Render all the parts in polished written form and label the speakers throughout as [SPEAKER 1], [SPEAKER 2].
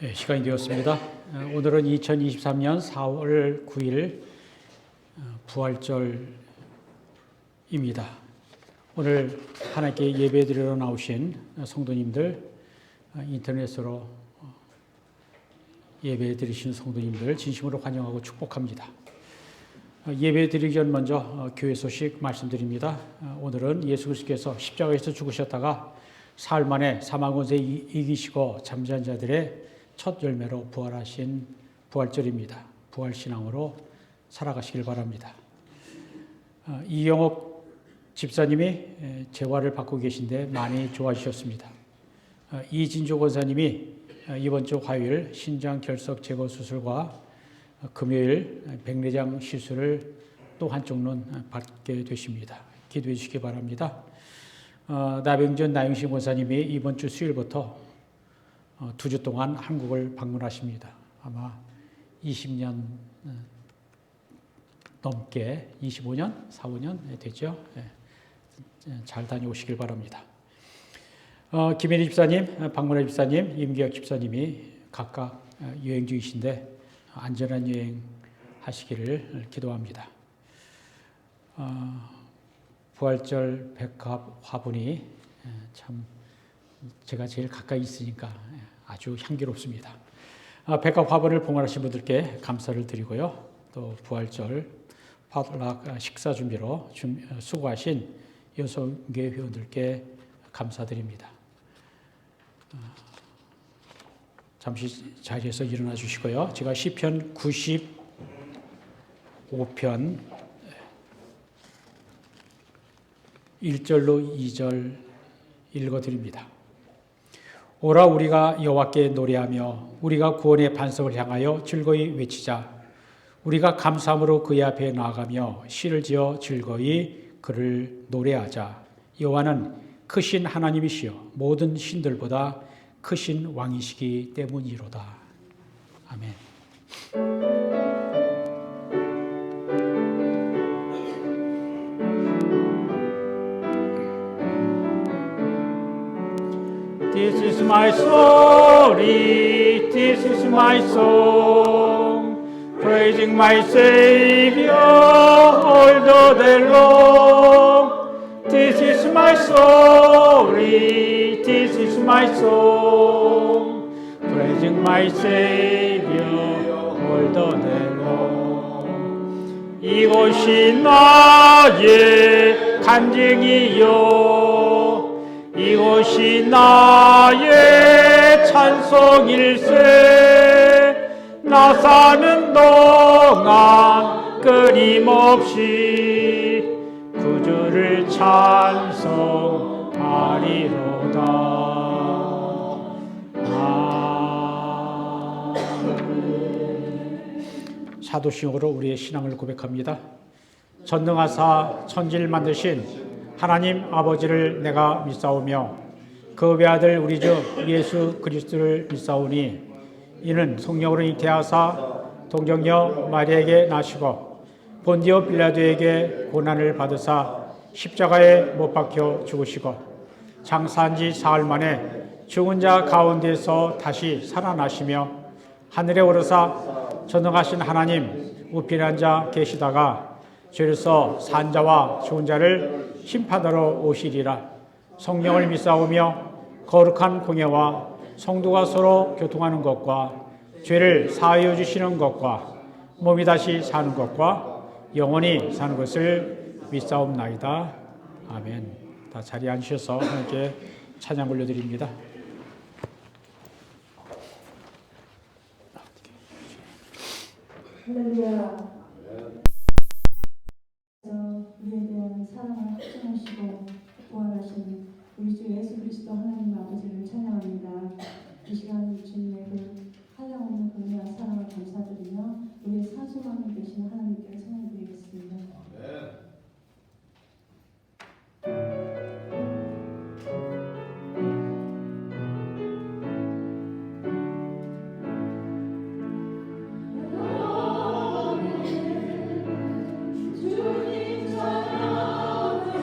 [SPEAKER 1] 시간이 되었습니다. 오늘은 2023년 4월 9일 부활절입니다. 오늘 하나님께 예배드리러 나오신 성도님들, 인터넷으로 예배드리신 성도님들 진심으로 환영하고 축복합니다. 예배드리기 전 먼저 교회 소식 말씀드립니다. 오늘은 예수 그리스도께서 십자가에서 죽으셨다가 사흘 만에 사망 권세 이기시고 잠자는 자들의 첫 열매로 부활하신 부활절입니다. 부활신앙으로 살아가시길 바랍니다. 이영옥 집사님이 재활을 받고 계신데 많이 좋아지셨습니다. 이진조 권사님이 이번 주 화요일 신장 결석 제거 수술과 금요일 백내장 시술을 또 한쪽 눈 받게 되십니다. 기도해 주시기 바랍니다. 나병전 나영신 권사님이 이번 주 수요일부터 2주 동안 한국을 방문하십니다. 아마 20년 넘게 25년, 4, 5년 되죠. 잘 다녀오시길 바랍니다. 김혜리 집사님, 박문혜 집사님, 임기혁 집사님이 각각 여행 중이신데 안전한 여행 하시기를 기도합니다. 부활절 백합 화분이 참 제가 제일 가까이 있으니까 아주 향기롭습니다. 백합 화분을 봉헌하신 분들께 감사를 드리고요. 또 부활절 파트락 식사 준비로 수고하신 여성교회 회원들께 감사드립니다. 잠시 자리에서 일어나 주시고요. 제가 시편 95편 1절로 2절 읽어드립니다. 오라 우리가 여호와께 노래하며 우리가 구원의 반석을 향하여 즐거이 외치자. 우리가 감사함으로 그의 앞에 나아가며 시를 지어 즐거이 그를 노래하자. 여호와는 크신 하나님이시여 모든 신들보다 크신 왕이시기 때문이로다. 아멘. This is my story, this is my song, praising my Savior all the day long. This is my story, this is my song, praising my Savior all the day long. 이곳이 나의 간증이요 이곳이 나의 찬송일세. 나 사는 동안 끊임없이 구주를 찬송하리로다. 아멘. 사도신앙으로 우리의 신앙을 고백합니다. 전능하사 천지를 만드신 하나님 아버지를 내가 믿사오며 그 외아들 우리 주 예수 그리스도를 믿사오니 이는 성령으로 잉태하사 동정녀 마리아에게 나시고 본디오 빌라도에게 고난을 받으사 십자가에 못 박혀 죽으시고 장사한 지 사흘 만에 죽은 자 가운데서 다시 살아나시며 하늘에 오르사 전능하신 하나님 우편에 앉아 계시다가 죄로서 산 자와 죽은 자를 심판하러 오시리라. 성령을 믿사오며 거룩한 공예와 성도가 서로 교통하는 것과 죄를 사하여 주시는 것과 몸이 다시 사는 것과 영원히 사는 것을 믿사옵나이다. 아멘. 다 자리에 앉으셔서 하나님께 찬양 올려드립니다.
[SPEAKER 2] 할렐루야. 우리에 대한 사랑을 확증하시고 부활하신 우리 주 예수 그리스도 하나님 아버지를 찬양합니다. 이 시간 주님의 그 한량없는 은혜와 사랑을 감사드리며 우리의 사소망이 되신 하나님께 찬양드리겠습니다. 아멘.
[SPEAKER 3] 주님 찬양해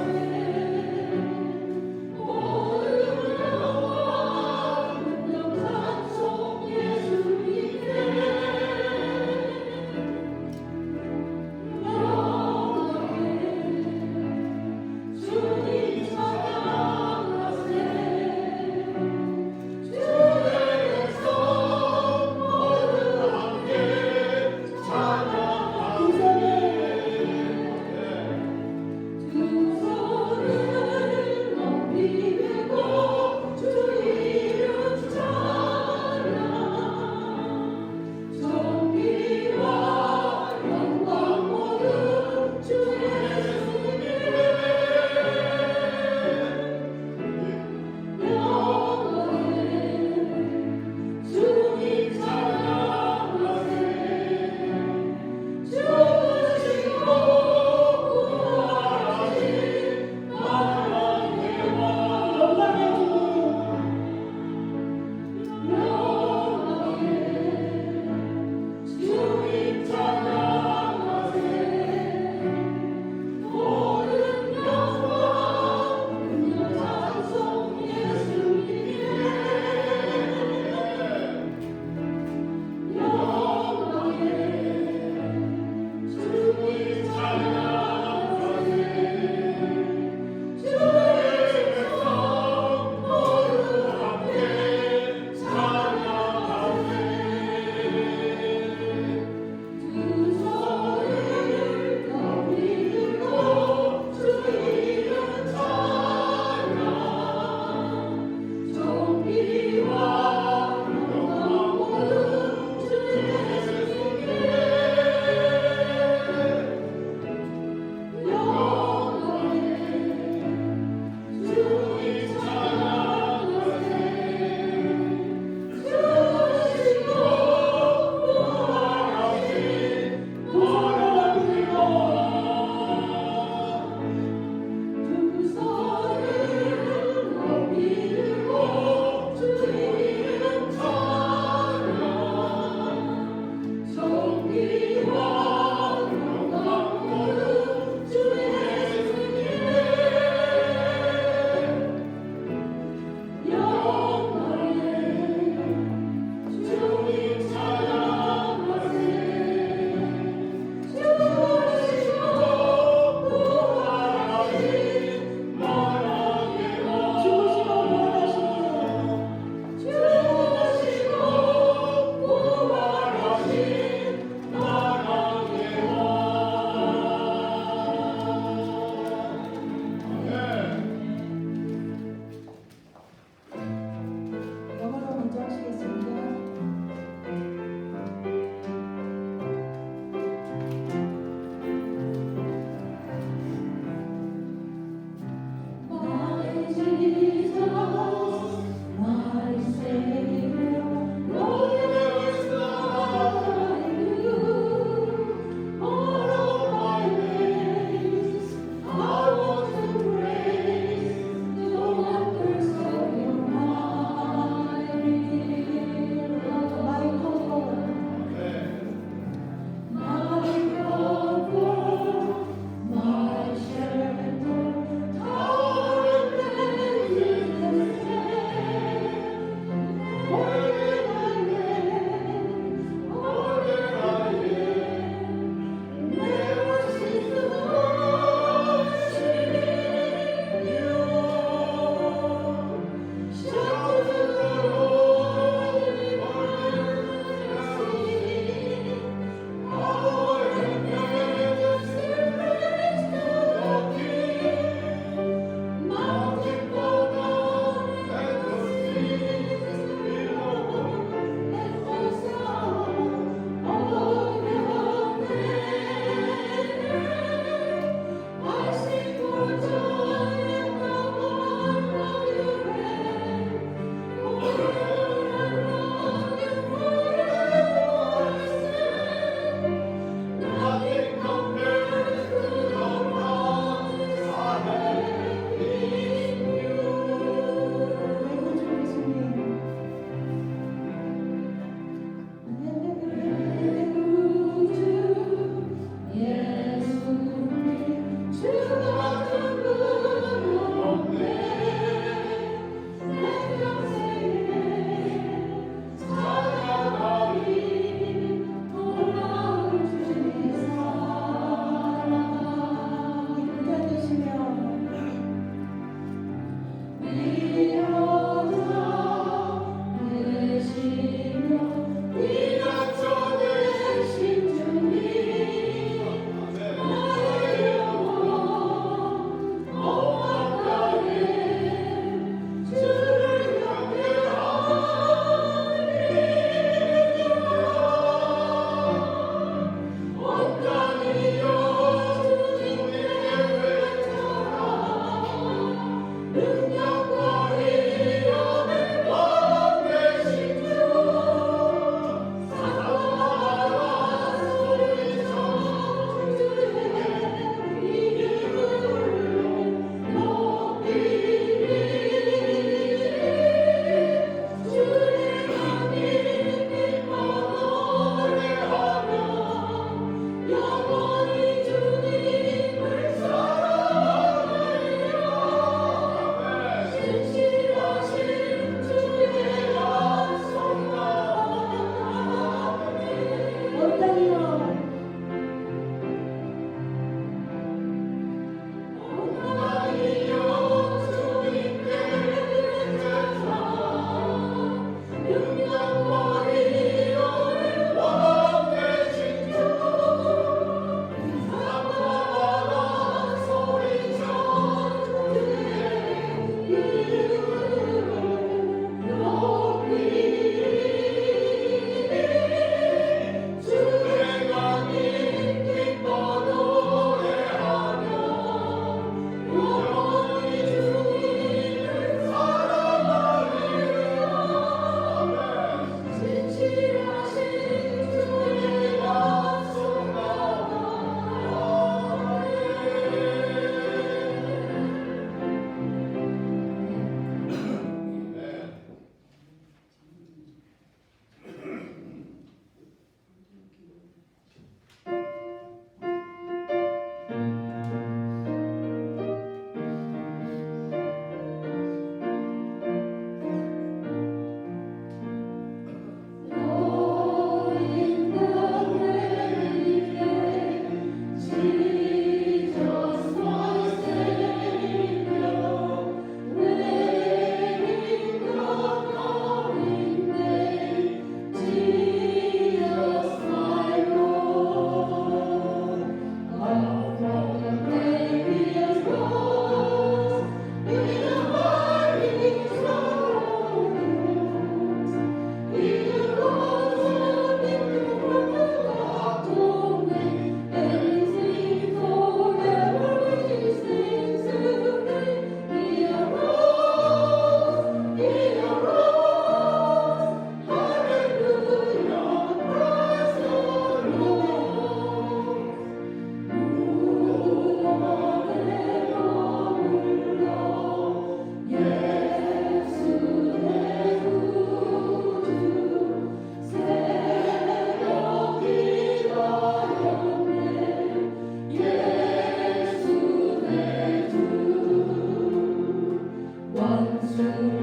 [SPEAKER 3] 주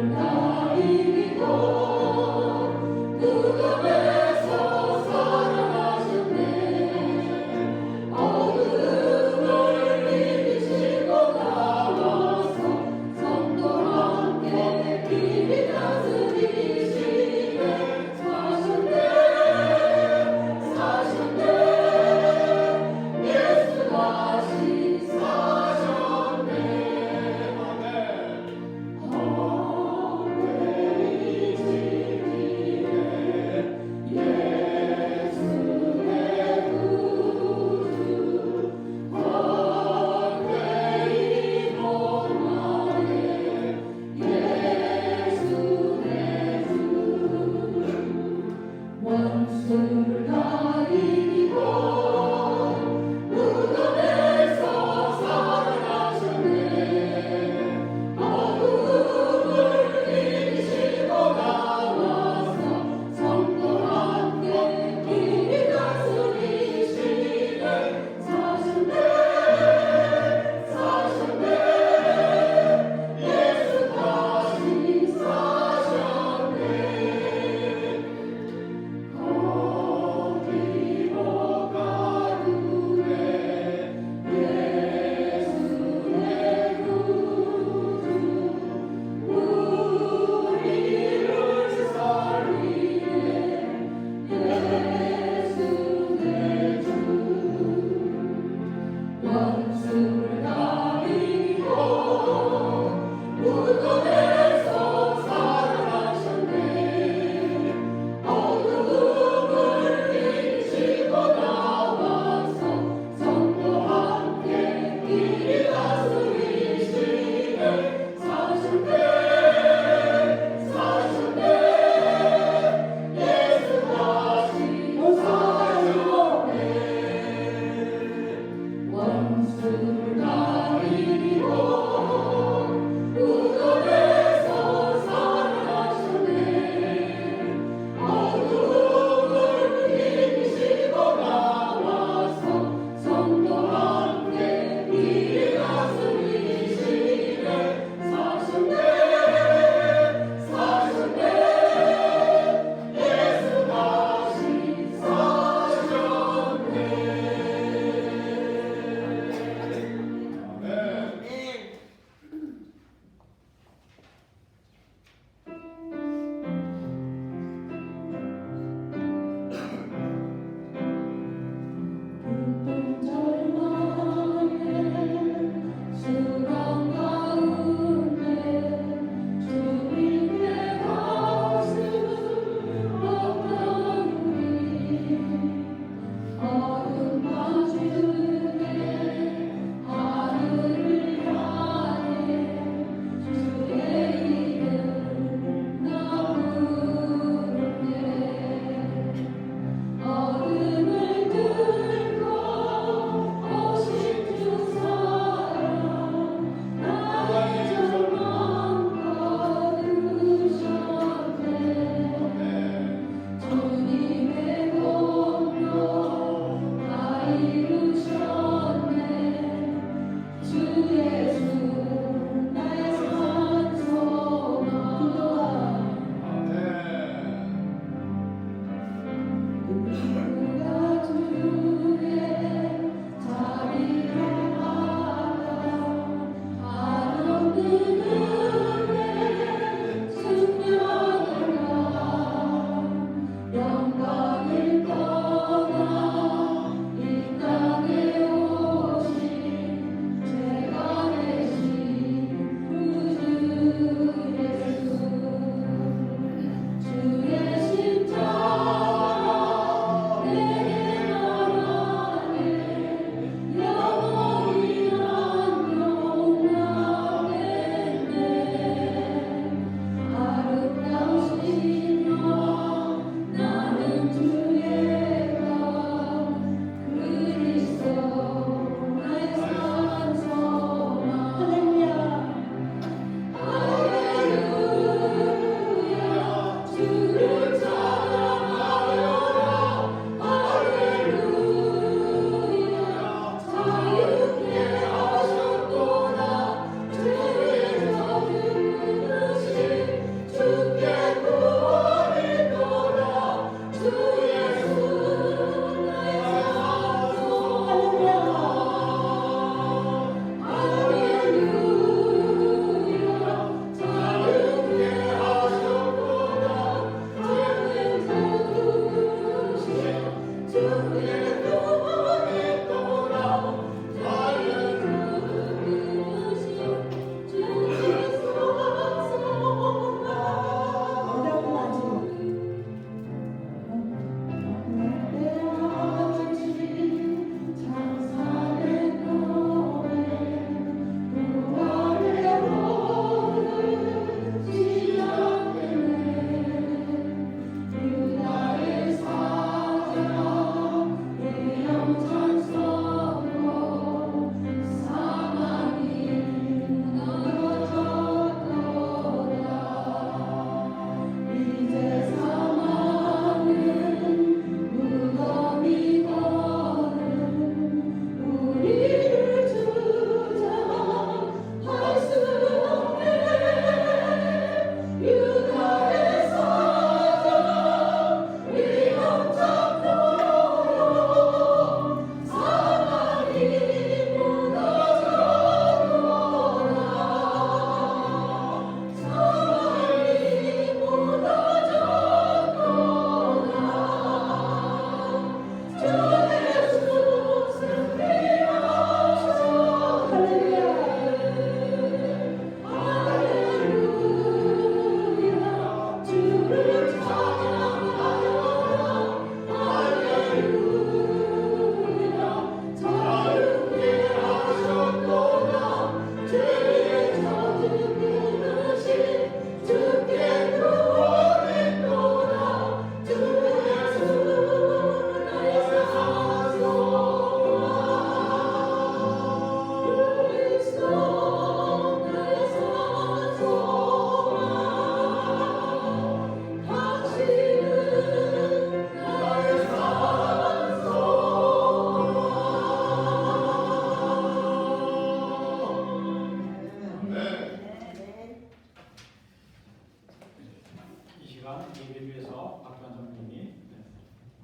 [SPEAKER 1] 시간 예배를 위해서 박규환 장로님이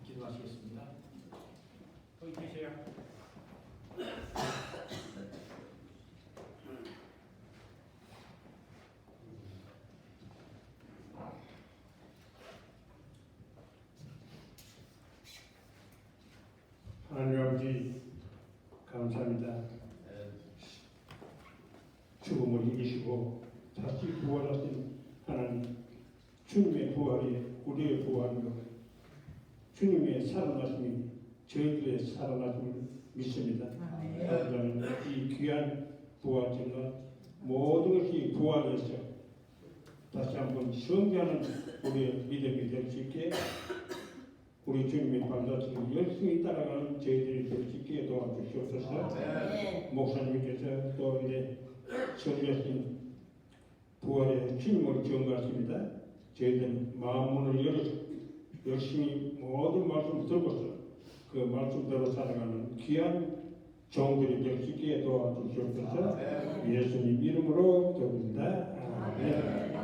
[SPEAKER 1] 기도하시겠습니다. 거기 계세요.
[SPEAKER 3] 하나님 아버지 감사합니다. 죽음을 이기시고 다시 부활하신 하나님, 주님의 부활이 우리의 부활이요 주님의 살아나심이 저희들의 살아나심을 믿습니다. 아버지는 이 귀한 부활절과 모든 것이 부활해서 다시 한번 성장하는 우리의 믿음이 될 수 있게 우리 주님의 발자취를 열심히 따라가는 저희들이 될 수 있게 도와주시옵소서. 목사님께서 또 이제 설교하신 부활의 주님을 경배하십니다. 저희들은 마음문을 열어서 열심히 모든 말씀을 들고서 그 말씀대로 살아가는 귀한 종들이 될 수 있게 도와주시옵소서. 예수님 이름으로 기도합니다. 아멘.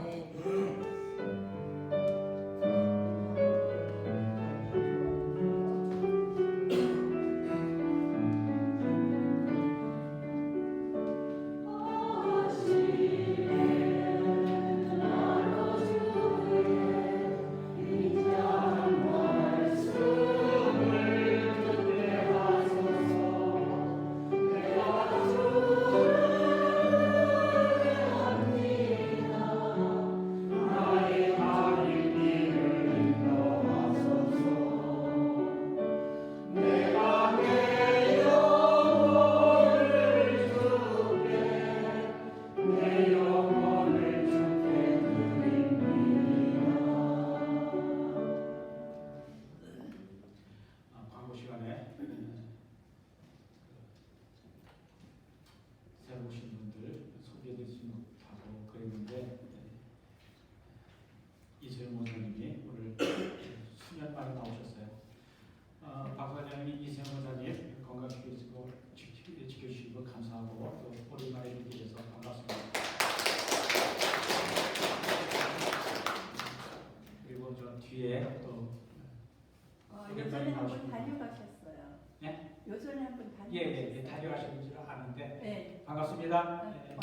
[SPEAKER 4] 요전에 한번 다녀가셨어요.
[SPEAKER 1] 네?
[SPEAKER 4] 요전에 한번 다녀가셨어요.
[SPEAKER 1] 예, 다녀가신 줄 아는데
[SPEAKER 4] 네.
[SPEAKER 1] 반갑습니다.
[SPEAKER 4] 네.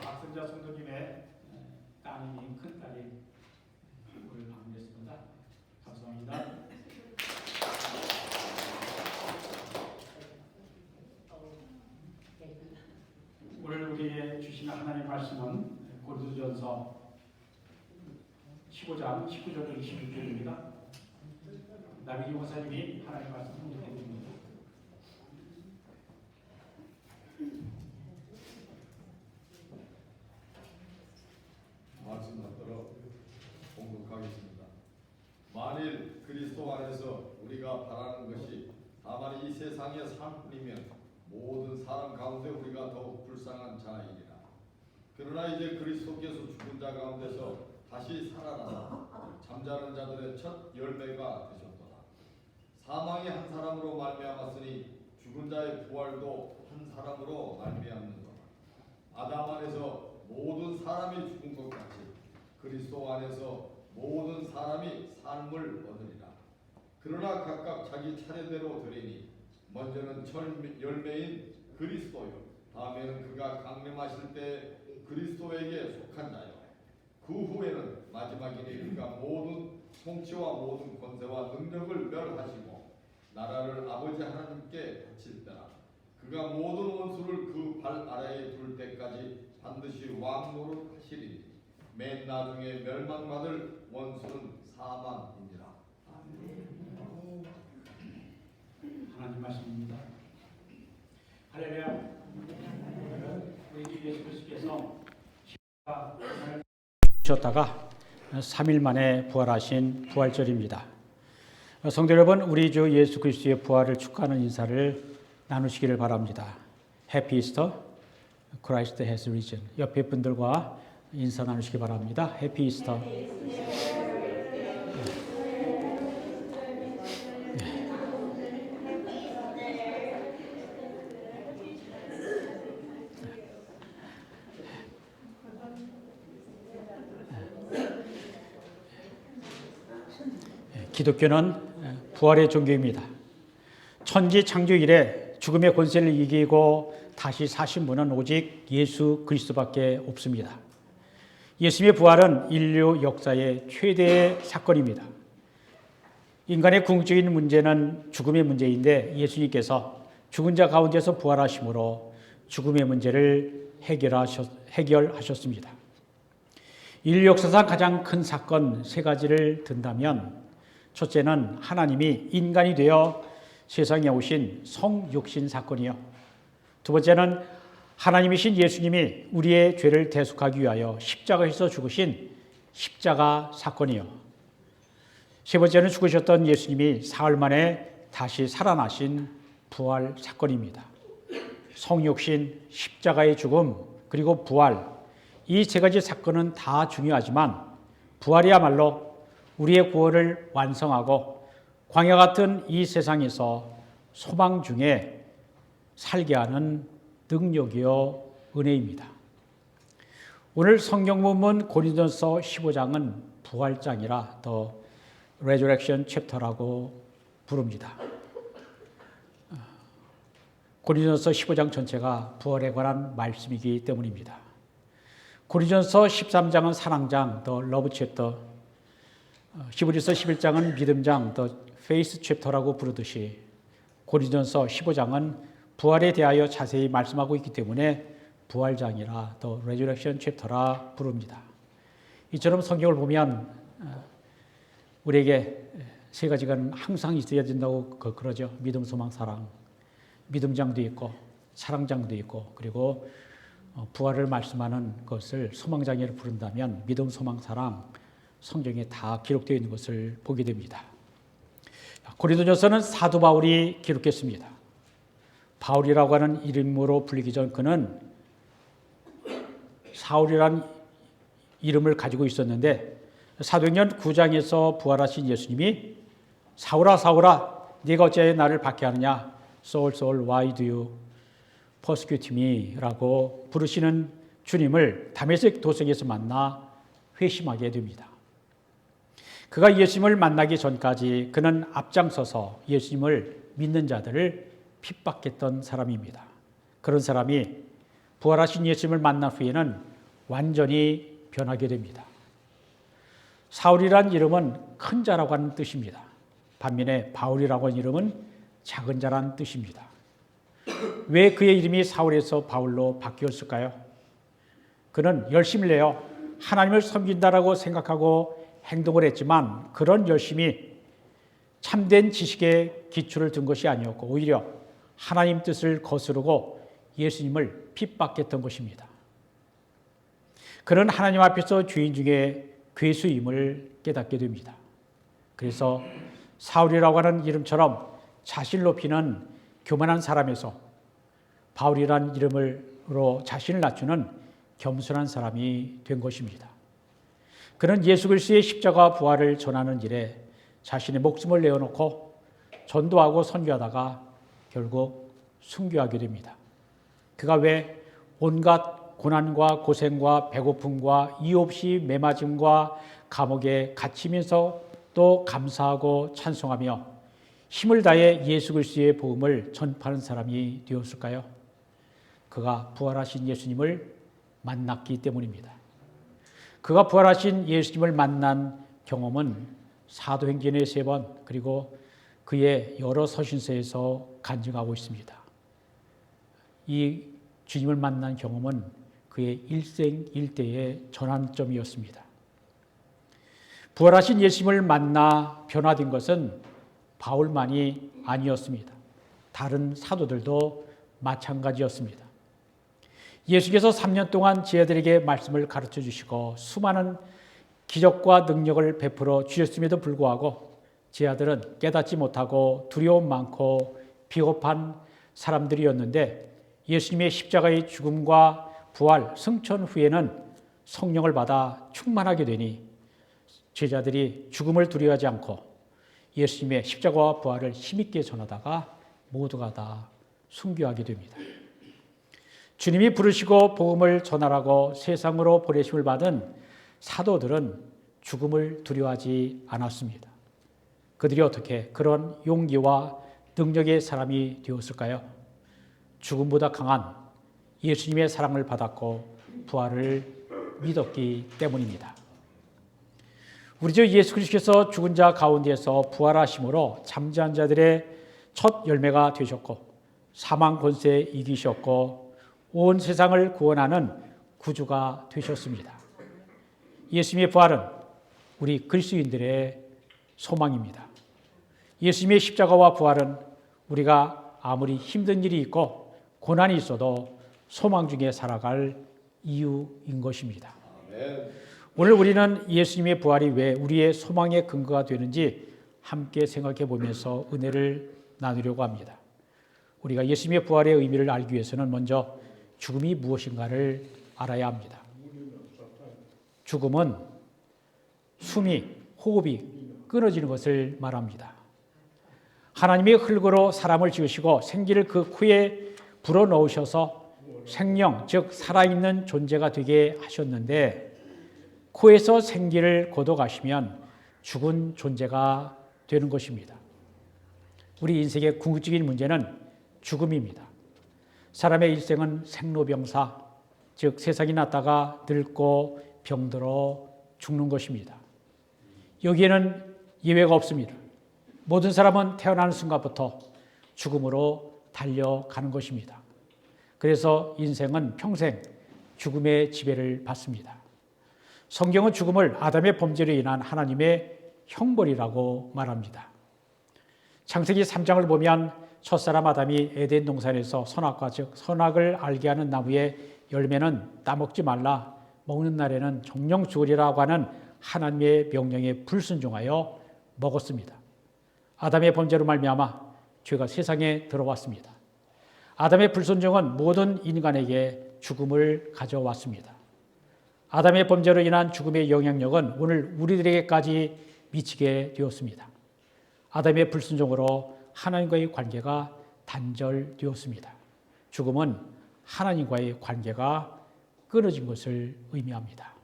[SPEAKER 1] 박선자 성도님의 따님이 큰 딸이 오늘 방문했습니다. 감사합니다. 오늘 우리에게 주신 하나님의 말씀은 고린도전서 15장 19절로 26절입니다. 나비기 목사님이 하나님의 말씀을 공독해 드립니다.
[SPEAKER 5] 말씀 받들어 공독하겠습니다. 만일 그리스도 안에서 우리가 바라는 것이 다만 이 세상의 삶뿐이면 모든 사람 가운데 우리가 더욱 불쌍한 자이니라. 그러나 이제 그리스도께서 죽은 자 가운데서 다시 살아나서 잠자는 자들의 첫 열매가 되셨도다. 사망이 한 사람으로 말미암았으니 죽은 자의 부활도 한 사람으로 말미암는도다. 아담 안에서 모든 사람이 죽은 것 같이 그리스도 안에서 모든 사람이 삶을 얻으리라. 그러나 각각 자기 차례대로 드리니 먼저는 열매인 그리스도요, 다음에는 그가 강림하실 때 그리스도에게 속한 자요, 그 후에는 마지막이니 그가 모든 통치와 모든 권세와 능력을 멸하시고 나라를 아버지 하나님께 바칠 때라. 그가 모든 원수를 그 발 아래에 둘 때까지 반드시 왕노릇 하시리니 맨 나중에 멸망받을 원수는 사망이니라.
[SPEAKER 1] 하나님 말씀입니다. 할렐루야. 우리 주 예수 그리스도께서 십자가를 주셨다가 3일 만에 부활하신 부활절입니다. 성도 여러분, 우리 주 예수 그리스도의 부활을 축하하는 인사를 나누시기를 바랍니다. 해피 이스터, Christ has risen. 옆에 분들과 인사 나누시기 바랍니다. 해피 이스터. 기독교는 부활의 종교입니다. 천지 창조 이래 죽음의 권세를 이기고 다시 사신 분은 오직 예수 그리스도밖에 없습니다. 예수님의 부활은 인류 역사의 최대의 사건입니다. 인간의 궁극적인 문제는 죽음의 문제인데 예수님께서 죽은 자 가운데서 부활하심으로 죽음의 문제를 해결하셨습니다. 인류 역사상 가장 큰 사건 세 가지를 든다면 첫째는 하나님이 인간이 되어 세상에 오신 성육신 사건이요. 두 번째는 하나님이신 예수님이 우리의 죄를 대속하기 위하여 십자가에서 죽으신 십자가 사건이요. 세 번째는 죽으셨던 예수님이 사흘 만에 다시 살아나신 부활 사건입니다. 성육신, 십자가의 죽음, 그리고 부활, 이 세 가지 사건은 다 중요하지만 부활이야말로 우리의 구원을 완성하고 광야 같은 이 세상에서 소망 중에 살게 하는 능력이요 은혜입니다. 오늘 성경 본문 고린도전서 15장은 부활장이라 더 Resurrection Chapter라고 부릅니다. 고린도전서 15장 전체가 부활에 관한 말씀이기 때문입니다. 고린도전서 13장은 사랑장, 더 러브 챕터, 히브리서 11장은 믿음장, 더 페이스 챕터라고 부르듯이 고린도전서 15장은 부활에 대하여 자세히 말씀하고 있기 때문에 부활장이라 더 레저렉션 챕터라 부릅니다. 이처럼 성경을 보면 우리에게 세 가지가 항상 있어야 된다고 그러죠. 믿음, 소망, 사랑. 믿음장도 있고 사랑장도 있고 그리고 부활을 말씀하는 것을 소망장이라고 부른다면 믿음, 소망, 사랑 성경에 다 기록되어 있는 것을 보게 됩니다. 고린도전서는 사도 바울이 기록했습니다. 바울이라고 하는 이름으로 불리기 전 그는 사울이라는 이름을 가지고 있었는데 사도행전 9장에서 부활하신 예수님이 사울아 사울아 네가 어찌하여 나를 박해하느냐 Saul Saul why do you persecute me 라고 부르시는 주님을 다메섹 도성에서 만나 회심하게 됩니다. 그가 예수님을 만나기 전까지 그는 앞장서서 예수님을 믿는 자들을 핍박했던 사람입니다. 그런 사람이 부활하신 예수님을 만난 후에는 완전히 변하게 됩니다. 사울이란 이름은 큰 자라고 하는 뜻입니다. 반면에 바울이라고 하는 이름은 작은 자라는 뜻입니다. 왜 그의 이름이 사울에서 바울로 바뀌었을까요? 그는 열심을 내어 하나님을 섬긴다라고 생각하고 행동을 했지만 그런 열심이 참된 지식에 기초를 둔 것이 아니었고 오히려 하나님 뜻을 거스르고 예수님을 핍박했던 것입니다. 그는 하나님 앞에서 죄인 중에 괴수임을 깨닫게 됩니다. 그래서 사울이라고 하는 이름처럼 자신을 높이는 교만한 사람에서 바울이라는 이름으로 자신을 낮추는 겸손한 사람이 된 것입니다. 그는 예수 그리스도의 십자가 부활을 전하는 일에 자신의 목숨을 내어놓고 전도하고 선교하다가 결국 순교하게 됩니다. 그가 왜 온갖 고난과 고생과 배고픔과 이유 없이 매맞음과 감옥에 갇히면서 또 감사하고 찬송하며 힘을 다해 예수 그리스도의 복음을 전파하는 사람이 되었을까요? 그가 부활하신 예수님을 만났기 때문입니다. 그가 부활하신 예수님을 만난 경험은 사도행전의 3번 그리고 그의 여러 서신서에서 간증하고 있습니다. 이 주님을 만난 경험은 그의 일생일대의 전환점이었습니다. 부활하신 예수님을 만나 변화된 것은 바울만이 아니었습니다. 다른 사도들도 마찬가지였습니다. 예수께서 3년 동안 제자들에게 말씀을 가르쳐 주시고 수많은 기적과 능력을 베풀어 주셨음에도 불구하고 제자들은 깨닫지 못하고 두려움 많고 비겁한 사람들이었는데 예수님의 십자가의 죽음과 부활, 승천 후에는 성령을 받아 충만하게 되니 제자들이 죽음을 두려워하지 않고 예수님의 십자가와 부활을 힘있게 전하다가 모두가 다 순교하게 됩니다. 주님이 부르시고 복음을 전하라고 세상으로 보내심을 받은 사도들은 죽음을 두려워하지 않았습니다. 그들이 어떻게 그런 용기와 능력의 사람이 되었을까요? 죽음보다 강한 예수님의 사랑을 받았고 부활을 믿었기 때문입니다. 우리 주 예수 그리스도께서 죽은 자 가운데서 부활하심으로 잠자는 자들의 첫 열매가 되셨고 사망 권세 이기셨고 온 세상을 구원하는 구주가 되셨습니다. 예수님의 부활은 우리 그리스도인들의 소망입니다. 예수님의 십자가와 부활은 우리가 아무리 힘든 일이 있고 고난이 있어도 소망 중에 살아갈 이유인 것입니다. 오늘 우리는 예수님의 부활이 왜 우리의 소망의 근거가 되는지 함께 생각해 보면서 은혜를 나누려고 합니다. 우리가 예수님의 부활의 의미를 알기 위해서는 먼저 죽음이 무엇인가를 알아야 합니다. 죽음은 호흡이 끊어지는 것을 말합니다. 하나님의 흙으로 사람을 지으시고 생기를 그 코에 불어넣으셔서 생명, 즉 살아있는 존재가 되게 하셨는데 코에서 생기를 걷어가시면 죽은 존재가 되는 것입니다. 우리 인생의 궁극적인 문제는 죽음입니다. 사람의 일생은 생로병사, 즉 세상이 났다가 늙고 병들어 죽는 것입니다. 여기에는 예외가 없습니다. 모든 사람은 태어나는 순간부터 죽음으로 달려가는 것입니다. 그래서 인생은 평생 죽음의 지배를 받습니다. 성경은 죽음을 아담의 범죄로 인한 하나님의 형벌이라고 말합니다. 창세기 3장을 보면 첫사람 아담이 에덴 동산에서 선악과 즉 선악을 알게 하는 나무의 열매는 따먹지 말라, 먹는 날에는 정령 죽으리라고 하는 하나님의 명령에 불순종하여 먹었습니다. 아담의 범죄로 말미암아 죄가 세상에 들어왔습니다. 아담의 불순종은 모든 인간에게 죽음을 가져왔습니다. 아담의 범죄로 인한 죽음의 영향력은 오늘 우리들에게까지 미치게 되었습니다. 아담의 불순종으로 하나님과의 관계가 단절되었습니다. 죽음은 하나님과의 관계가 끊어진 것을 의미합니다.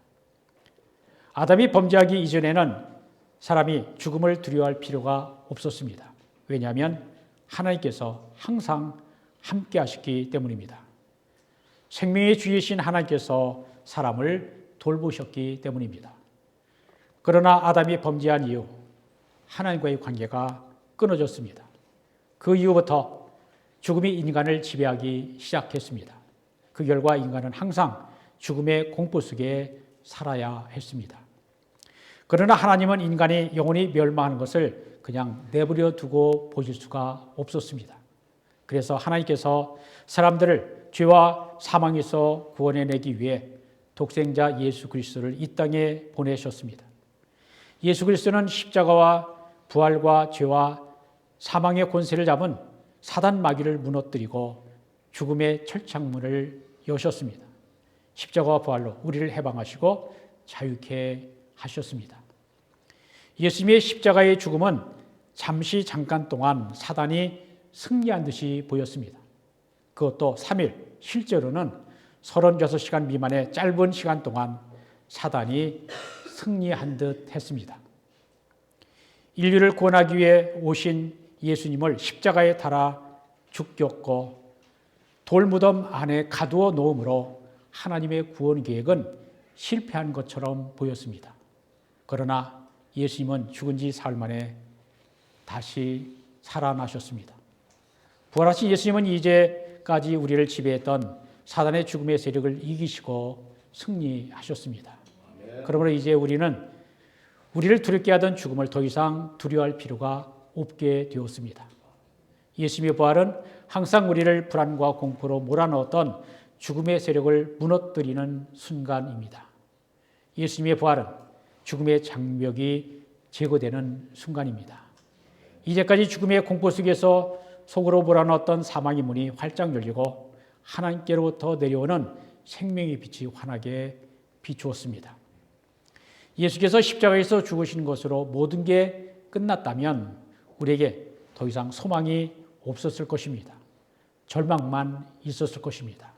[SPEAKER 1] 아담이 범죄하기 이전에는 사람이 죽음을 두려워할 필요가 없었습니다. 왜냐하면 하나님께서 항상 함께 하셨기 때문입니다. 생명의 주이신 하나님께서 사람을 돌보셨기 때문입니다. 그러나 아담이 범죄한 이후 하나님과의 관계가 끊어졌습니다. 그 이후부터 죽음이 인간을 지배하기 시작했습니다. 그 결과 인간은 항상 죽음의 공포 속에 살아야 했습니다. 그러나 하나님은 인간이 영원히 멸망하는 것을 그냥 내버려 두고 보실 수가 없었습니다. 그래서 하나님께서 사람들을 죄와 사망에서 구원해내기 위해 독생자 예수 그리스도를 이 땅에 보내셨습니다. 예수 그리스도는 십자가와 부활과 죄와 사망의 권세를 잡은 사단 마귀를 무너뜨리고 죽음의 철창문을 여셨습니다. 십자가와 부활로 우리를 해방하시고 자유케 하셨습니다. 예수님의 십자가의 죽음은 잠깐 동안 사단이 승리한 듯이 보였습니다. 그것도 3일, 실제로는 36시간 미만의 짧은 시간 동안 사단이 승리한 듯 했습니다. 인류를 구원하기 위해 오신 예수님을 십자가에 달아 죽였고 돌무덤 안에 가두어 놓음으로 하나님의 구원 계획은 실패한 것처럼 보였습니다. 그러나 예수님은 죽은 지 사흘 만에 다시 살아나셨습니다. 부활하신 예수님은 이제까지 우리를 지배했던 사단의 죽음의 세력을 이기시고 승리하셨습니다. 그러므로 이제 우리는 우리를 두렵게 하던 죽음을 더 이상 두려워할 필요가 없게 되었습니다. 예수님의 부활은 항상 우리를 불안과 공포로 몰아넣었던 죽음의 세력을 무너뜨리는 순간입니다. 예수님의 부활은 죽음의 장벽이 제거되는 순간입니다. 이제까지 죽음의 공포 속에서 속으로 몰아넣었던 사망의 문이 활짝 열리고 하나님께로부터 내려오는 생명의 빛이 환하게 비추었습니다. 예수께서 십자가에서 죽으신 것으로 모든 게 끝났다면 우리에게 더 이상 소망이 없었을 것입니다. 절망만 있었을 것입니다.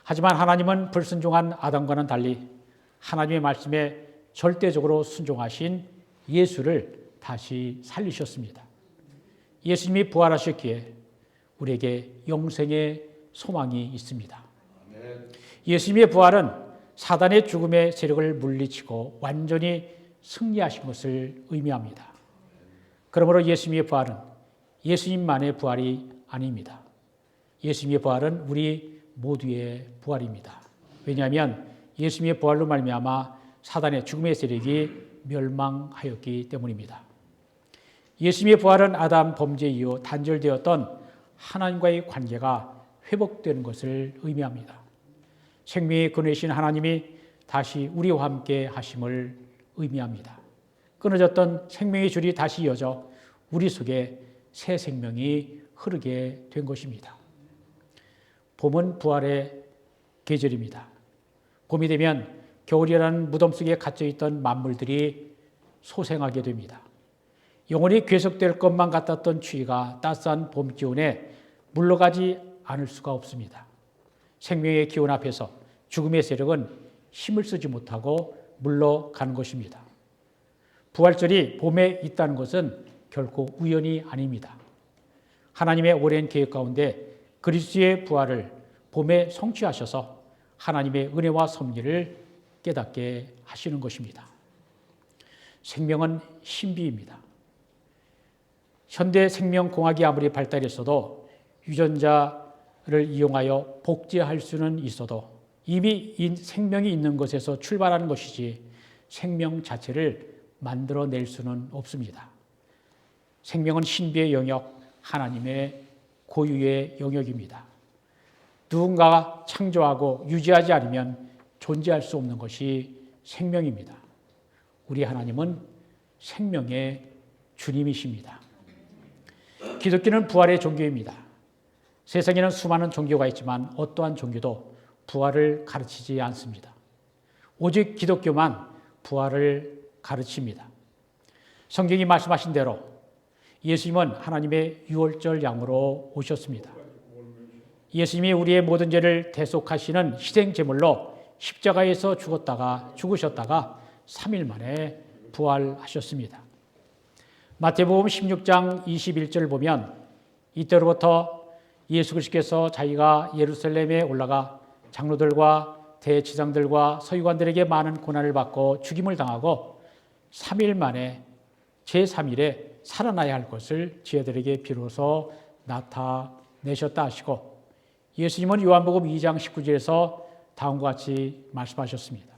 [SPEAKER 1] 하지만 하나님은 불순종한 아담과는 달리 하나님의 말씀에 절대적으로 순종하신 예수를 다시 살리셨습니다. 예수님이 부활하셨기에 우리에게 영생의 소망이 있습니다. 예수님의 부활은 사단의 죽음의 세력을 물리치고 완전히 승리하신 것을 의미합니다. 그러므로 예수님의 부활은 예수님만의 부활이 아닙니다. 예수님의 부활은 우리 모두의 부활입니다. 왜냐하면 예수님의 부활로 말미암아 사단의 죽음의 세력이 멸망하였기 때문입니다. 예수님의 부활은 아담 범죄 이후 단절되었던 하나님과의 관계가 회복되는 것을 의미합니다. 생명의 근원이신 하나님이 다시 우리와 함께 하심을 의미합니다. 끊어졌던 생명의 줄이 다시 이어져 우리 속에 새 생명이 흐르게 된 것입니다. 봄은 부활의 계절입니다. 봄이 되면 겨울이라는 무덤 속에 갇혀있던 만물들이 소생하게 됩니다. 영원히 계속될 것만 같았던 추위가 따스한 봄 기온에 물러가지 않을 수가 없습니다. 생명의 기온 앞에서 죽음의 세력은 힘을 쓰지 못하고 물러가는 것입니다. 부활절이 봄에 있다는 것은 결코 우연이 아닙니다. 하나님의 오랜 계획 가운데 그리스도의 부활을 봄에 성취하셔서 하나님의 은혜와 섭리를 깨닫게 하시는 것입니다. 생명은 신비입니다. 현대 생명공학이 아무리 발달했어도 유전자를 이용하여 복제할 수는 있어도 이미 생명이 있는 것에서 출발하는 것이지 생명 자체를 만들어낼 수는 없습니다. 생명은 신비의 영역, 하나님의 고유의 영역입니다. 누군가가 창조하고 유지하지 않으면 존재할 수 없는 것이 생명입니다. 우리 하나님은 생명의 주님이십니다. 기독교는 부활의 종교입니다. 세상에는 수많은 종교가 있지만 어떠한 종교도 부활을 가르치지 않습니다. 오직 기독교만 부활을 가르칩니다. 성경이 말씀하신 대로 예수님은 하나님의 유월절 양으로 오셨습니다. 예수님이 우리의 모든 죄를 대속하시는 희생 제물로 십자가에서 죽으셨다가 3일 만에 부활하셨습니다. 마태복음 16장 21절을 보면 이때로부터 예수 그리스도께서 자기가 예루살렘에 올라가 장로들과 대지상들과 서기관들에게 많은 고난을 받고 죽임을 당하고 3일 만에 제3일에 살아나야 할 것을 저희들에게 비로소 나타내셨다 하시고 예수님은 요한복음 2장 19절에서 다음과 같이 말씀하셨습니다.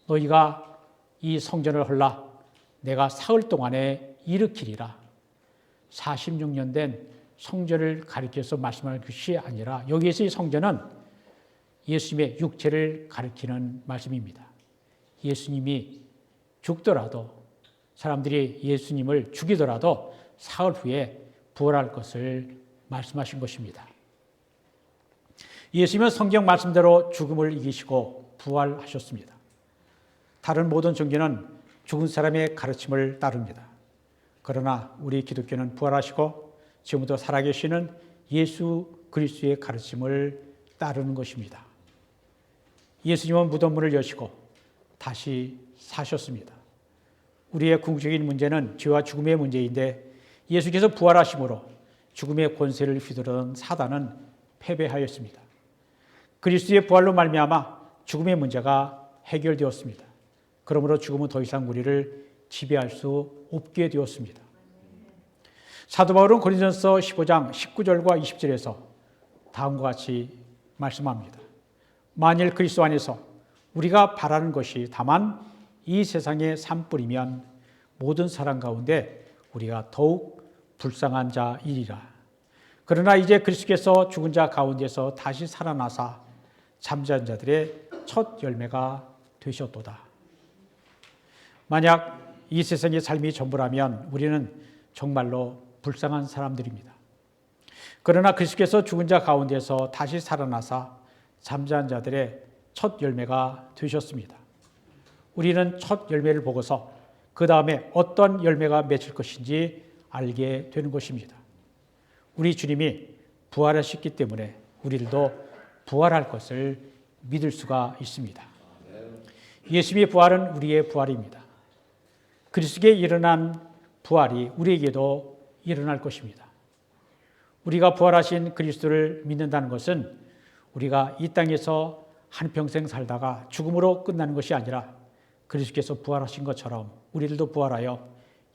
[SPEAKER 1] 너희가 이 성전을 헐라 내가 사흘 동안에 일으키리라. 46년 된 성전을 가리켜서 말씀하는 것이 아니라 여기에서의 성전은 예수님의 육체를 가리키는 말씀입니다. 예수님이 죽더라도 사람들이 예수님을 죽이더라도 사흘 후에 부활할 것을 말씀하신 것입니다. 예수님은 성경 말씀대로 죽음을 이기시고 부활하셨습니다. 다른 모든 종교는 죽은 사람의 가르침을 따릅니다. 그러나 우리 기독교는 부활하시고 지금부터 살아계시는 예수 그리스도의 가르침을 따르는 것입니다. 예수님은 무덤문을 여시고 다시 사셨습니다. 우리의 궁극적인 문제는 죄와 죽음의 문제인데 예수께서 부활하심으로 죽음의 권세를 휘두르던 사단은 패배하였습니다. 그리스도의 부활로 말미암아 죽음의 문제가 해결되었습니다. 그러므로 죽음은 더 이상 우리를 지배할 수 없게 되었습니다. 사도 바울은 고린도전서 15장 19절과 20절에서 다음과 같이 말씀합니다. 만일 그리스도 안에서 우리가 바라는 것이 다만 이 세상의 산뿐이면 모든 사람 가운데 우리가 더욱 불쌍한 자이리라. 그러나 이제 그리스도께서 죽은 자 가운데서 다시 살아나사 잠자는 자들의 첫 열매가 되셨도다. 만약 이 세상의 삶이 전부라면 우리는 정말로 불쌍한 사람들입니다. 그러나 그리스도께서 죽은 자 가운데서 다시 살아나사 잠자는 자들의 첫 열매가 되셨습니다. 우리는 첫 열매를 보고서 그 다음에 어떤 열매가 맺힐 것인지 알게 되는 것입니다. 우리 주님이 부활하셨기 때문에 우리들도 부활할 것을 믿을 수가 있습니다. 예수님의 부활은 우리의 부활입니다. 그리스도께 일어난 부활이 우리에게도 일어날 것입니다. 우리가 부활하신 그리스도를 믿는다는 것은 우리가 이 땅에서 한평생 살다가 죽음으로 끝나는 것이 아니라 그리스도께서 부활하신 것처럼 우리들도 부활하여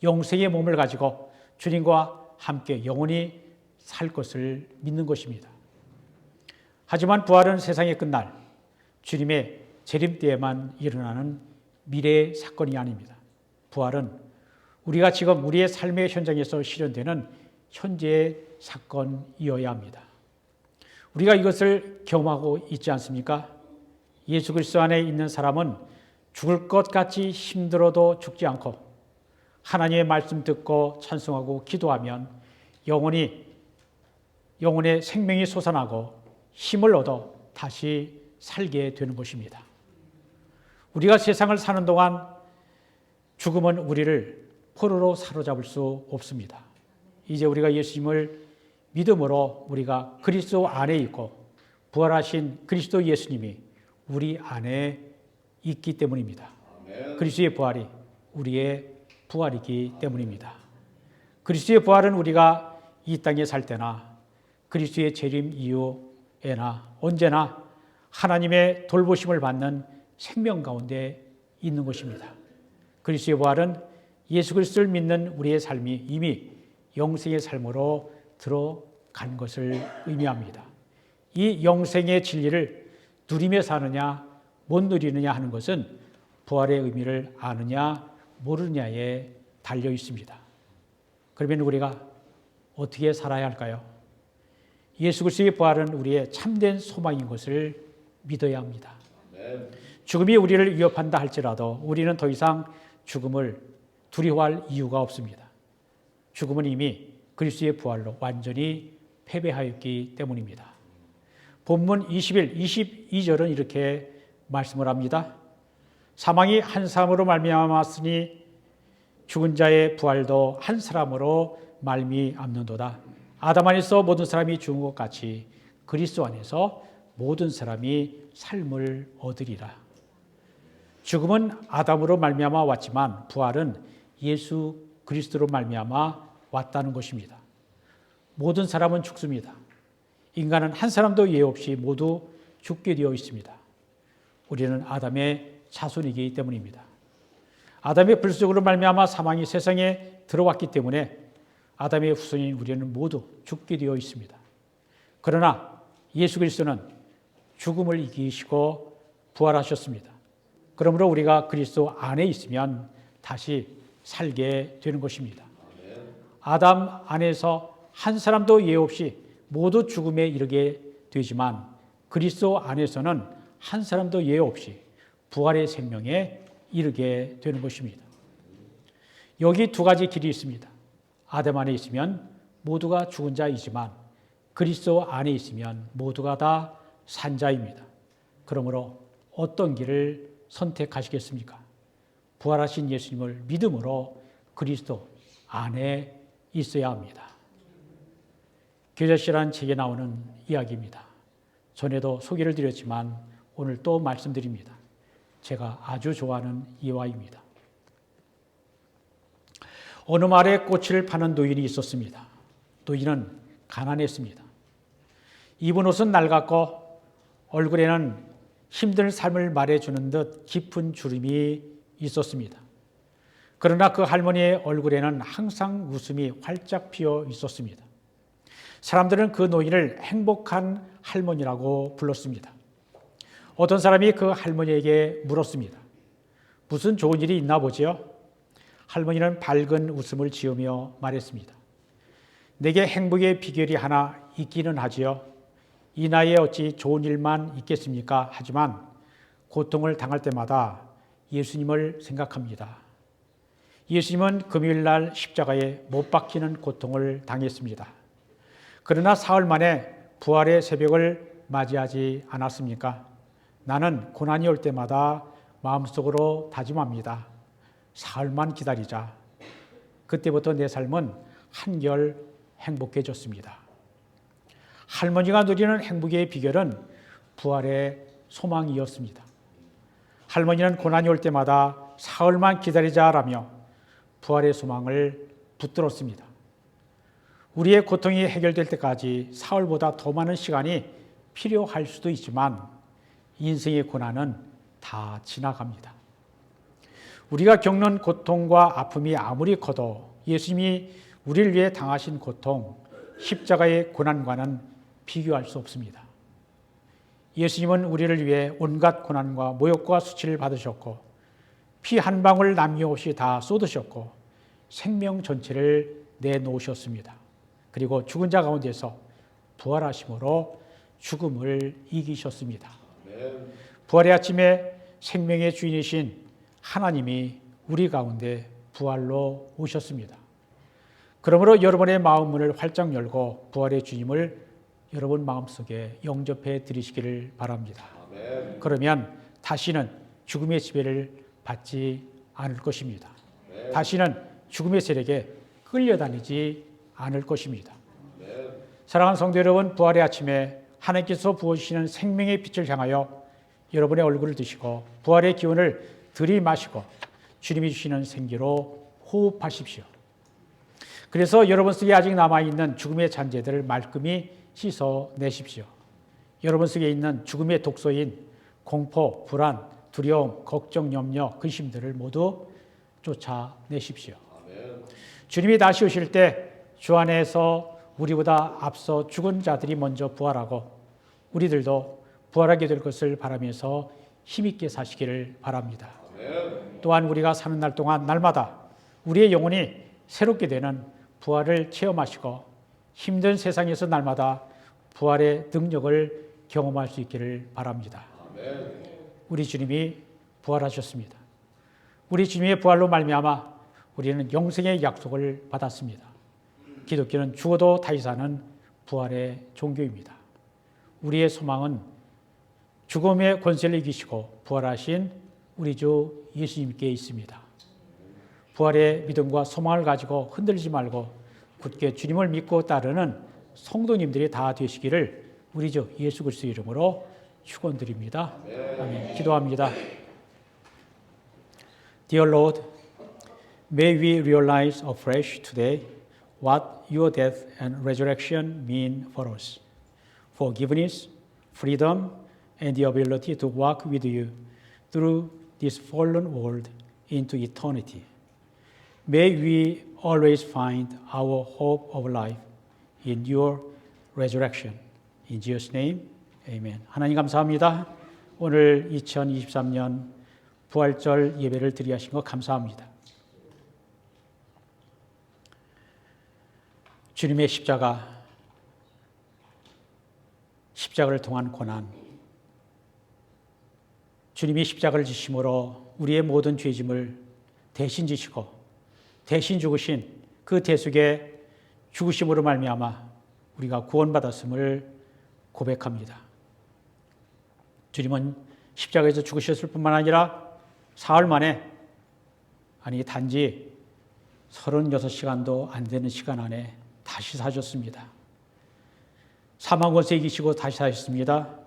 [SPEAKER 1] 영생의 몸을 가지고 주님과 함께 영원히 살 것을 믿는 것입니다. 하지만 부활은 세상의 끝날 주님의 재림 때에만 일어나는 미래의 사건이 아닙니다. 부활은 우리가 지금 우리의 삶의 현장에서 실현되는 현재의 사건이어야 합니다. 우리가 이것을 경험하고 있지 않습니까? 예수 그리스도 안에 있는 사람은 죽을 것 같이 힘들어도 죽지 않고 하나님의 말씀 듣고 찬송하고 기도하면 영원의 생명이 솟아나고 힘을 얻어 다시 살게 되는 것입니다. 우리가 세상을 사는 동안 죽음은 우리를 포로로 사로잡을 수 없습니다. 이제 우리가 예수님을 믿음으로 우리가 그리스도 안에 있고 부활하신 그리스도 예수님이 우리 안에 있기 때문입니다. 그리스도의 부활이 우리의 부활이기 때문입니다. 그리스도의 부활은 우리가 이 땅에 살 때나 그리스도의 재림 이후에나 언제나 하나님의 돌보심을 받는 생명 가운데 있는 것입니다. 그리스도의 부활은 예수 그리스도를 믿는 우리의 삶이 이미 영생의 삶으로 들어간 것을 의미합니다. 이 영생의 진리를 누리며 사느냐 못 누리느냐 하는 것은 부활의 의미를 아느냐 모르느냐에 달려 있습니다. 그러면 우리가 어떻게 살아야 할까요? 예수 그리스도의 부활은 우리의 참된 소망인 것을 믿어야 합니다. 죽음이 우리를 위협한다 할지라도 우리는 더 이상 죽음을 두려워할 이유가 없습니다. 죽음은 이미 그리스도의 부활로 완전히 패배하였기 때문입니다. 본문 21, 22절은 이렇게 말씀을 합니다. 사망이 한 사람으로 말미암았으니 죽은 자의 부활도 한 사람으로 말미암는도다. 아담 안에서 모든 사람이 죽은 것 같이 그리스도 안에서 모든 사람이 삶을 얻으리라. 죽음은 아담으로 말미암아 왔지만 부활은 예수 그리스도로 말미암아 왔다는 것입니다. 모든 사람은 죽습니다. 인간은 한 사람도 예외 없이 모두 죽게 되어 있습니다. 우리는 아담의 자손이기 때문입니다. 아담의 불순종으로 말미암아 사망이 세상에 들어왔기 때문에 아담의 후손인 우리는 모두 죽게 되어 있습니다. 그러나 예수 그리스도는 죽음을 이기시고 부활하셨습니다. 그러므로 우리가 그리스도 안에 있으면 다시 살게 되는 것입니다. 아담 안에서 한 사람도 예외 없이 모두 죽음에 이르게 되지만 그리스도 안에서는 한 사람도 예외 없이 부활의 생명에 이르게 되는 것입니다. 여기 두 가지 길이 있습니다. 아담 안에 있으면 모두가 죽은 자이지만 그리스도 안에 있으면 모두가 다 산 자입니다. 그러므로 어떤 길을 선택하시겠습니까? 부활하신 예수님을 믿음으로 그리스도 안에 있어야 합니다. 교제시라는 책에 나오는 이야기입니다. 전에도 소개를 드렸지만 오늘 또 말씀드립니다. 제가 아주 좋아하는 이야기입니다. 어느 마을에 꽃을 파는 노인이 있었습니다. 노인은 가난했습니다. 입은 옷은 낡았고 얼굴에는 힘든 삶을 말해주는 듯 깊은 주름이 있었습니다. 그러나 그 할머니의 얼굴에는 항상 웃음이 활짝 피어 있었습니다. 사람들은 그 노인을 행복한 할머니라고 불렀습니다. 어떤 사람이 그 할머니에게 물었습니다. 무슨 좋은 일이 있나 보지요? 할머니는 밝은 웃음을 지으며 말했습니다. 내게 행복의 비결이 하나 있기는 하지요. 이 나이에 어찌 좋은 일만 있겠습니까? 하지만 고통을 당할 때마다 예수님을 생각합니다. 예수님은 금요일 날 십자가에 못 박히는 고통을 당했습니다. 그러나 사흘 만에 부활의 새벽을 맞이하지 않았습니까? 나는 고난이 올 때마다 마음속으로 다짐합니다. 사흘만 기다리자. 그때부터 내 삶은 한결 행복해졌습니다. 할머니가 누리는 행복의 비결은 부활의 소망이었습니다. 할머니는 고난이 올 때마다 사흘만 기다리자라며 부활의 소망을 붙들었습니다. 우리의 고통이 해결될 때까지 사흘보다 더 많은 시간이 필요할 수도 있지만 인생의 고난은 다 지나갑니다. 우리가 겪는 고통과 아픔이 아무리 커도 예수님이 우리를 위해 당하신 고통, 십자가의 고난과는 비교할 수 없습니다. 예수님은 우리를 위해 온갖 고난과 모욕과 수치를 받으셨고 피 한 방울 남김없이 다 쏟으셨고 생명 전체를 내놓으셨습니다. 그리고 죽은 자 가운데서 부활하심으로 죽음을 이기셨습니다. 부활의 아침에 생명의 주인이신 하나님이 우리 가운데 부활로 오셨습니다. 그러므로 여러분의 마음 문을 활짝 열고 부활의 주님을 여러분 마음속에 영접해 드리시기를 바랍니다. 그러면 다시는 죽음의 지배를 받지 않을 것입니다. 다시는 죽음의 세력에 끌려다니지 않을 것입니다. 사랑하는 성도 여러분, 부활의 아침에 하나님께서 부어주시는 생명의 빛을 향하여 여러분의 얼굴을 드시고 부활의 기운을 들이마시고 주님이 주시는 생기로 호흡하십시오. 그래서 여러분 속에 아직 남아있는 죽음의 잔재들을 말끔히 씻어내십시오. 여러분 속에 있는 죽음의 독소인 공포, 불안, 두려움, 걱정, 염려, 근심들을 모두 쫓아내십시오. 주님이 다시 오실 때 주 안에서 우리보다 앞서 죽은 자들이 먼저 부활하고 우리들도 부활하게 될 것을 바라면서 힘있게 사시기를 바랍니다. 또한 우리가 사는 날 동안 날마다 우리의 영혼이 새롭게 되는 부활을 체험하시고 힘든 세상에서 날마다 부활의 능력을 경험할 수 있기를 바랍니다. 우리 주님이 부활하셨습니다. 우리 주님의 부활로 말미암아 우리는 영생의 약속을 받았습니다. 기독교는 죽어도 다시 사는 부활의 종교입니다. 우리의 소망은 죽음의 권세를 이기시고 부활하신 우리 주 예수님께 있습니다. 부활의 믿음과 소망을 가지고 흔들리지 말고 굳게 주님을 믿고 따르는 성도님들이 다 되시기를 우리 주 예수 그리스도의 이름으로 축원드립니다. 아멘. 기도합니다. Dear Lord, may we realize afresh today what your death and resurrection mean for us. Forgiveness, freedom, and the ability to walk with you through this fallen world into eternity. May we always find our hope of life in your resurrection. In Jesus' name, amen. 하나님 감사합니다. 오늘 2023년 부활절 예배를 드리게 하신 것 감사합니다. 주님의 십자가를 통한 고난, 주님이 십자가를 지심으로 우리의 모든 죄짐을 대신 지시고 대신 죽으신 그 대속의 죽으심으로 말미암아 우리가 구원받았음을 고백합니다. 주님은 십자가에서 죽으셨을 뿐만 아니라 사흘 만에, 아니 단지 36시간도 안 되는 시간 안에 다시 사셨습니다. 사망 권세 이기시고 다시 사셨습니다.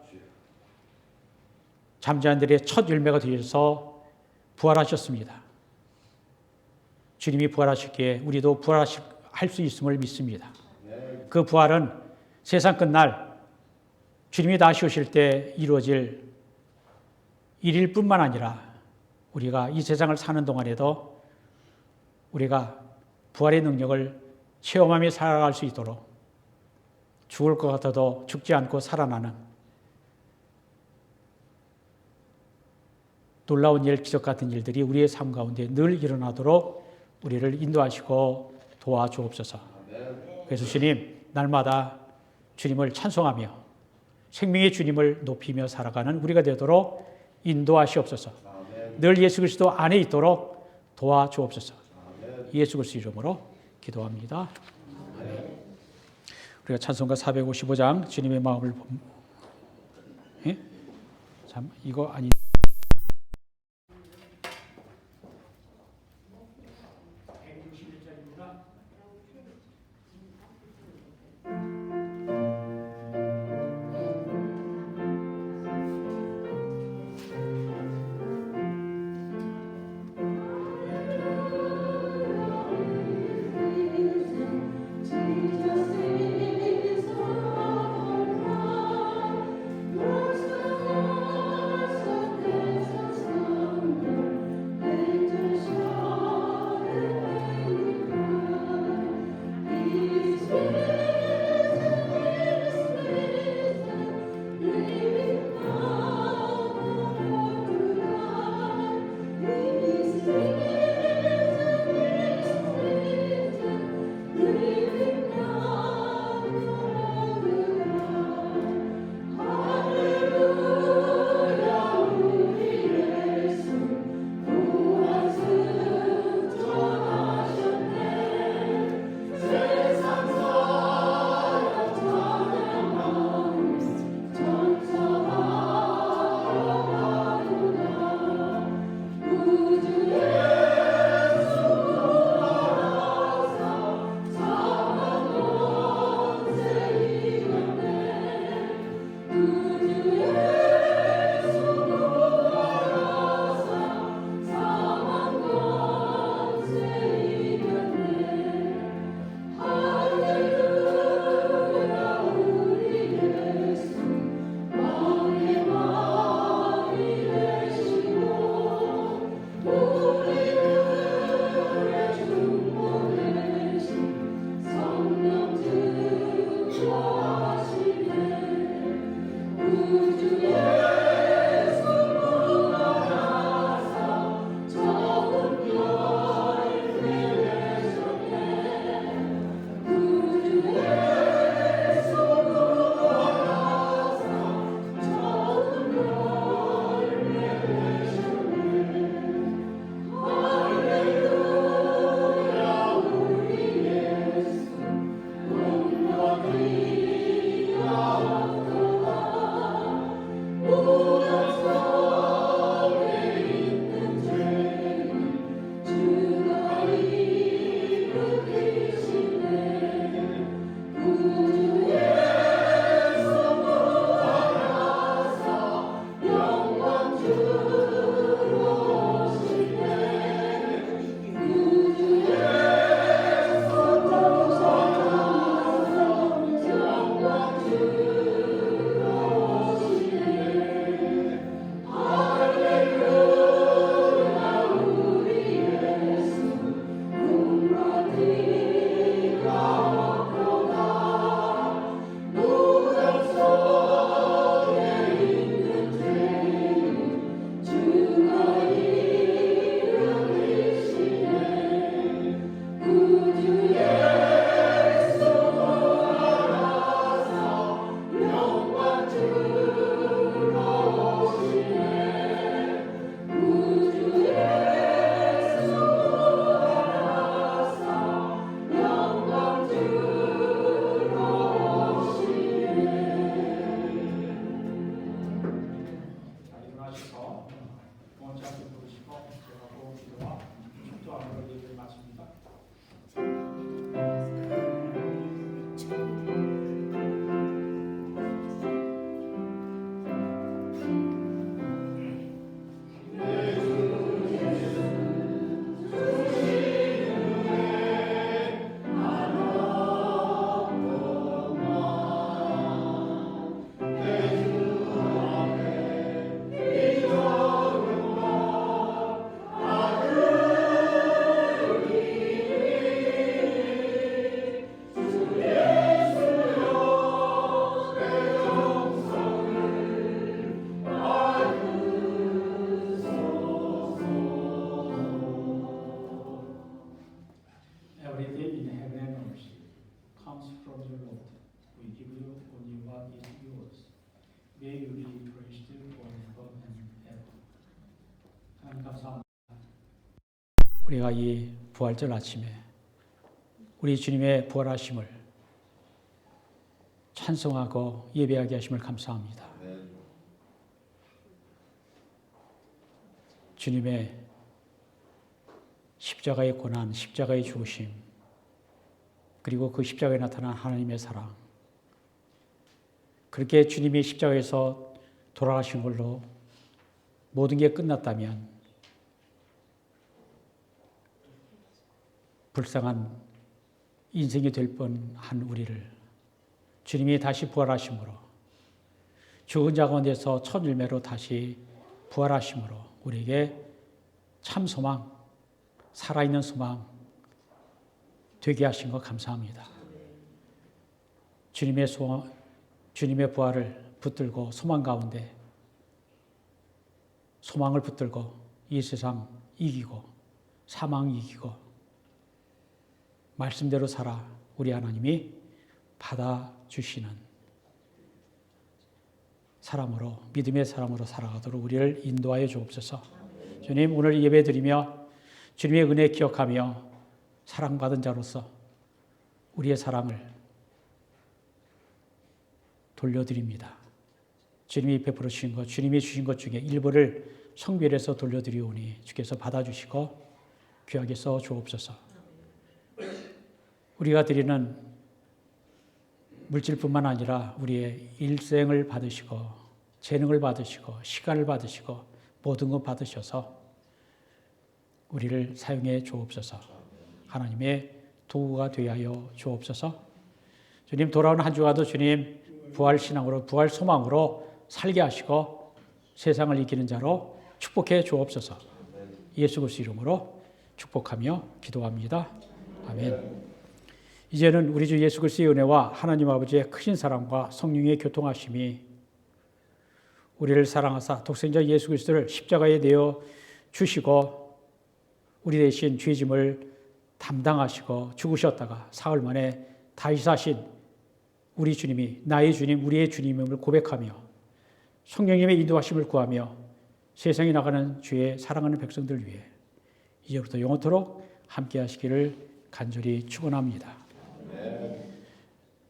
[SPEAKER 1] 잠자는 들의 첫 열매가 되셔서 부활하셨습니다. 주님이 부활하셨기에 우리도 부활할 수 있음을 믿습니다. 그 부활은 세상 끝날 주님이 다시 오실 때 이루어질 일일 뿐만 아니라 우리가 이 세상을 사는 동안에도 우리가 부활의 능력을 체험하며 살아갈 수 있도록 죽을 것 같아도 죽지 않고 살아나는 놀라운 일, 기적 같은 일들이 우리의 삶 가운데 늘 일어나도록 우리를 인도하시고 도와주옵소서. 그래서 주님, 날마다 주님을 찬송하며 생명의 주님을 높이며 살아가는 우리가 되도록 인도하시옵소서. 늘 예수 그리스도 안에 있도록 도와주옵소서. 예수 그리스도 이름으로 기도합니다. 우리가 찬송가 455장 주님의 마음을 참 이거 아니 감사합니다. 우리가 이 부활절 아침에 우리 주님의 부활하심을 찬송하고 예배하게 하심을 감사합니다. 주님의 십자가의 고난, 십자가의 죽으심, 그리고 그 십자가에 나타난 하나님의 사랑, 그렇게 주님이 십자가에서 돌아가신 걸로 모든 게 끝났다면 불쌍한 인생이 될 뻔한 우리를 주님이 다시 부활하심으로, 죽은 자 가운데서 첫 열매로 다시 부활하심으로 우리에게 참 소망, 살아있는 소망 되게 하신 것 감사합니다. 주님의 부활을 붙들고 소망 가운데 소망을 붙들고 이 세상 이기고 사망 이기고 말씀대로 살아 우리 하나님이 받아주시는 사람으로, 믿음의 사람으로 살아가도록 우리를 인도하여 주옵소서. 주님, 오늘 예배드리며 주님의 은혜 기억하며 사랑받은 자로서 우리의 사랑을 돌려드립니다. 주님이 베풀어 주신 것, 주님이 주신 것 중에 일부를 성별해서 돌려드리오니 주께서 받아주시고 귀하게 써 주옵소서. 우리가 드리는 물질뿐만 아니라 우리의 일생을 받으시고 재능을 받으시고 시간을 받으시고 모든 것 받으셔서 우리를 사용해 주옵소서. 하나님의 도구가 되하여 주옵소서. 주님, 돌아온 한 주간도 주님 부활 신앙으로, 부활 소망으로 살게 하시고 세상을 이기는 자로 축복해 주옵소서. 예수 그리스도 이름으로 축복하며 기도합니다. 아멘. 이제는 우리 주 예수 그리스도의 은혜와 하나님 아버지의 크신 사랑과 성령의 교통하심이 우리를 사랑하사 독생자 예수 그리스도를 십자가에 내어 주시고 우리 대신 죄짐을 담당하시고 죽으셨다가 사흘 만에 다시 사신 우리 주님이 나의 주님, 우리의 주님임을 고백하며 성령님의 인도하심을 구하며 세상에 나가는 주의 사랑하는 백성들 위해 이제부터 영원토록 함께 하시기를 간절히 축원합니다.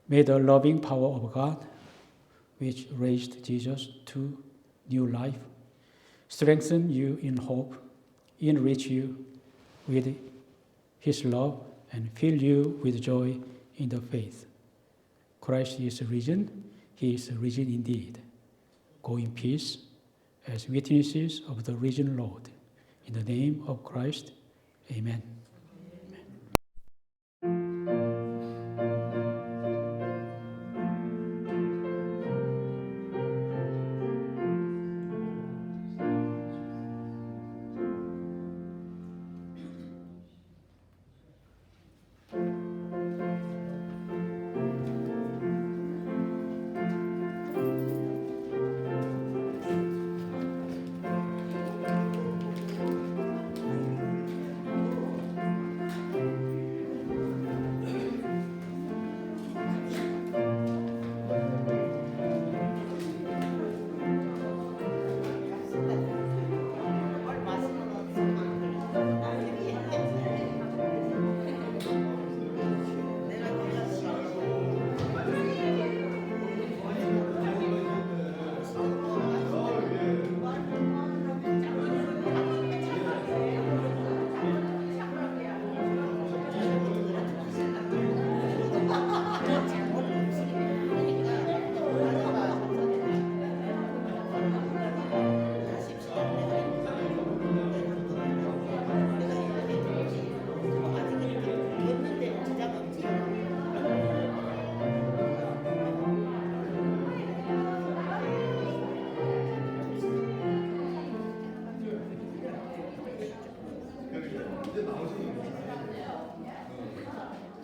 [SPEAKER 1] May the loving power of God, which raised Jesus to new life, strengthen you in hope, enrich you with His love, and fill you with joy in the faith. Christ is risen. He is risen indeed. Go in peace as witnesses of the risen Lord. In the name of Christ, amen.